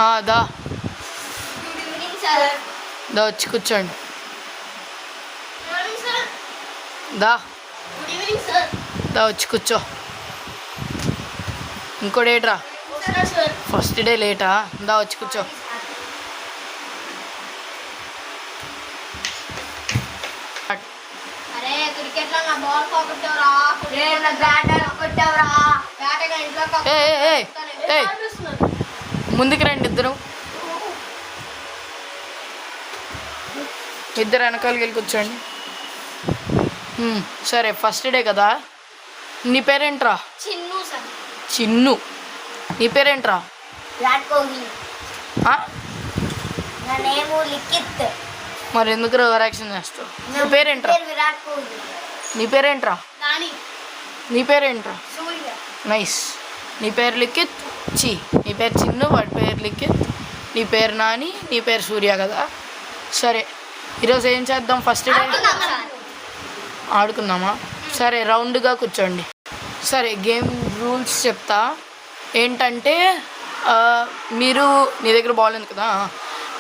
దా దా వచ్చి కూర్చోండి. దా దా వచ్చి కూర్చో. ఇంకో డేట్ రా. First day లేటా? దా వచ్చి కూర్చో. ముందుకు రండి ఇద్దరు వెనకాలకి వెళ్ళి కూర్చోండి. సరే ఫస్ట్ డే కదా. నీ పేరేంట్రా? చిన్ను. నీ పేరేంట్రా? మరి ఎందుకు రియాక్షన్ చేస్తావు? నీ పేరేంట్రా? నీ పేరేంట్రా? నీ పేరేంట్రా? నైస్. నీ పేరు లిఖిత్. నీ పేరు చిన్ను, వాడి పేరు లిఖిత్. నీ పేరు నాని, నీ పేరు సూర్య కదా. సరే ఈరోజు ఏం చేద్దాం? ఫస్ట్ డే ఆడుకుందామా? సరే రౌండ్గా కూర్చోండి. సరే గేమ్ రూల్స్ చెప్తా. ఏంటంటే మీరు, నీ దగ్గర బాల్ ఉంది కదా,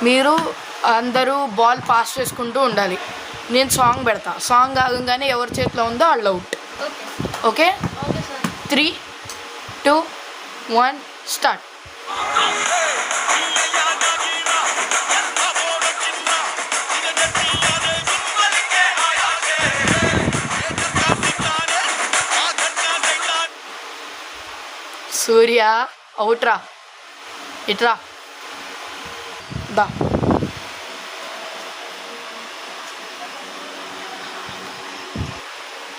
మీరు అందరూ బాల్ పాస్ చేసుకుంటూ ఉండాలి. నేను సాంగ్ పెడతా. సాంగ్ ఆగంగానే ఎవరి చేతిలో ఉందో వాళ్ళు అవుట్. ఓకే? 3, 2, 1 స్టార్ట్. సూర్య అవుట్ రా. ఇట్రా దా.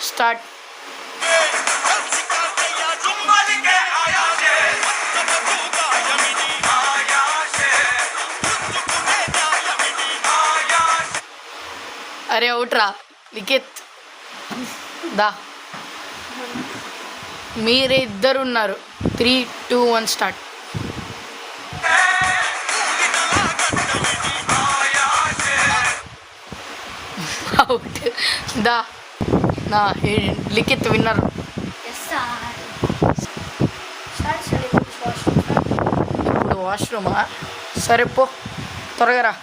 స్టార్ట్. అరే అవుట్ రా లిఖిత్. దా. మీరే ఇద్దరు ఉన్నారు. 3, 2, 1 స్టార్ట్. అవుట్. దా నా లిఖిత్ విన్నర్. ఇప్పుడు వాష్రూమా? సరే పో త్వరగా రా.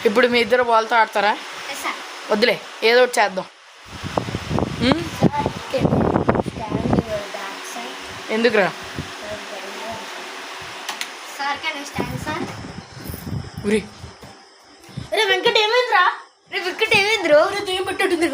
ఇప్పుడు మీ ఇద్దరు బాల్తో ఆడతారా? వద్దులే, ఏదో ఒకటి చేద్దాం. ఎందుకురా? ఉరి వెంకట ఏమైందిరా? వికెట్ ఏమైందిరో? ఏం పట్టింది?